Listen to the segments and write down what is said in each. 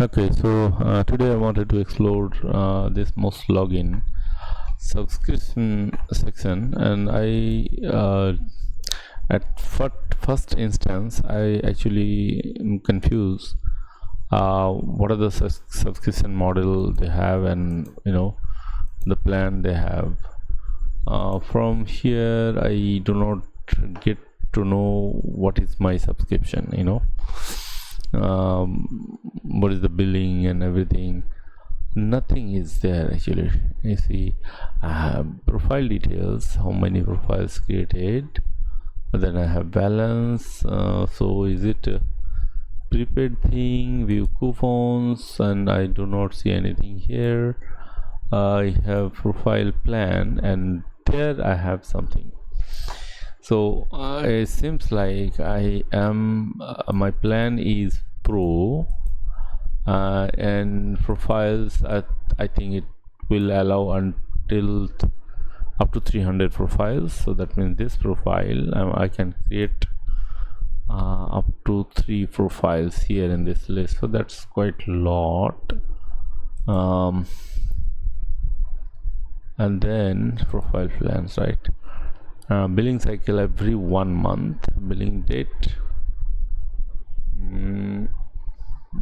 Okay, so today I wanted to explore this mostlogin subscription section, and I at first instance I actually am confused. What are the subscription model they have, and the plan they have. From here, I do not get to know what is my subscription. What is the billing and everything. Nothing is there actually. You see, I have profile details, how many profiles created, then I have balance. So is it a prepaid thing, view coupons, and I do not see anything here. I have profile plan, and there I have something. So it seems like I am my plan is pro, and profiles I think it will allow until up to 300 profiles. So that means this profile I can create up to 3 profiles here in this list, so that's quite a lot. And then profile plans, right? Billing cycle every 1 month. Billing date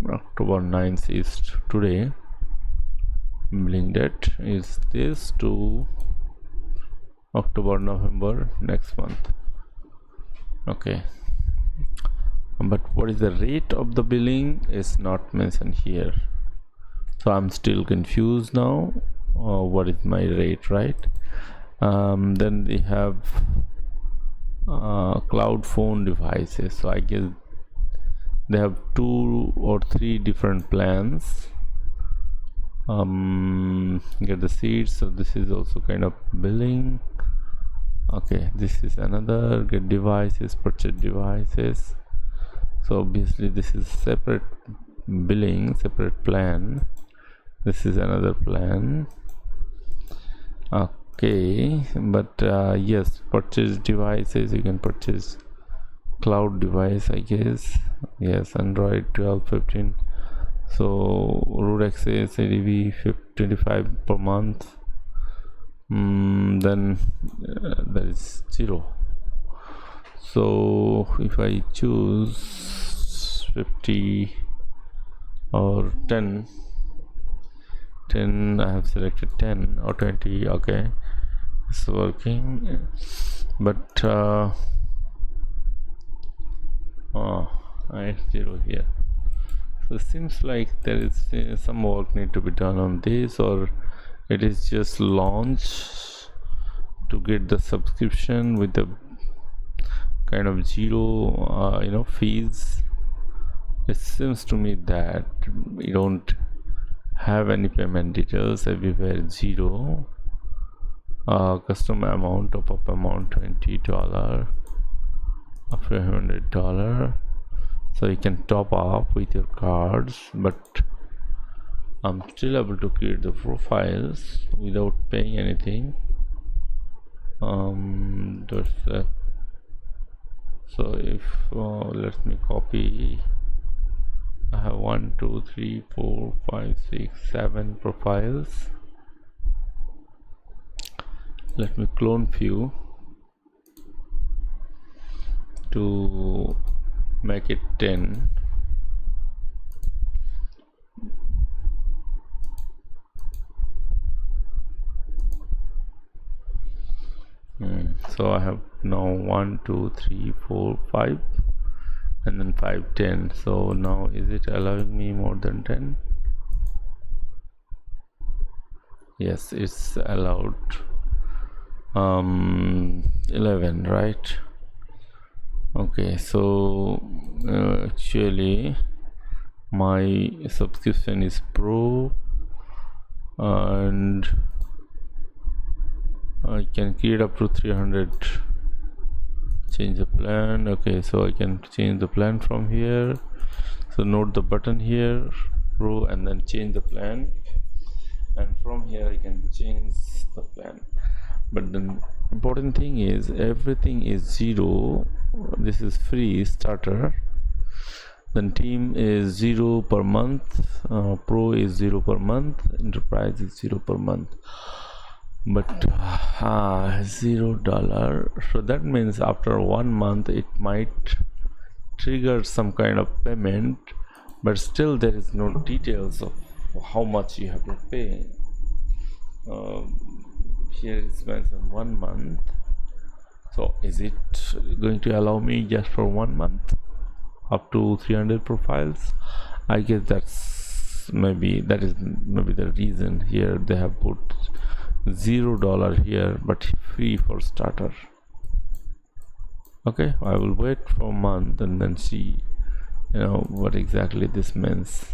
October 9th is today. Billing date is this to October, November next month. Okay, but what is the rate of the billing is not mentioned here, so I'm still confused now. What is my rate, right? Then they have cloud phone devices, so I guess they have 2 or 3 different plans. Get the seats, so this is also kind of billing. Okay, this is another. Get devices, purchase devices. So obviously this is separate billing, separate plan. This is another plan. Okay, but yes, purchase devices, you can purchase cloud device, I guess. Yes, Android 12, 15. So root access ADV 25 per month. Then that is 0. So if I choose 50 or 10, I have selected 10 or 20. Okay, it's working, but I have 0 here. So it seems like there is some work need to be done on this, or it is just launch to get the subscription with the kind of 0 fees. It seems to me that we don't have any payment details, everywhere 0. Custom amount, top up amount $20, $500. So you can top up with your cards, but I'm still able to create the profiles without paying anything. So if let me copy. I have 1 2 3 4 5 6 7 profiles. Let me clone few to make it 10. So I have now 1 2 3 4 5 and then 5 10. So now is it allowing me more than 10? Yes, it's allowed 11, right? Okay, so actually my subscription is pro, and I can create up to 300. Change the plan. Okay, so I can change the plan from here. So note the button here, pro, and then change the plan, and from here I can change the plan. But the important thing is everything is 0. This is free starter, Then team is 0 per month, pro is 0 per month, enterprise is 0 per month. But $0, so that means after 1 month it might trigger some kind of payment, but still there is no details of how much you have to pay. Here is mentioned 1 month. So is it going to allow me just for 1 month up to 300 profiles? I guess that's maybe the reason here they have put $0 here, but free for starter. Okay, I will wait for a month and then see what exactly this means.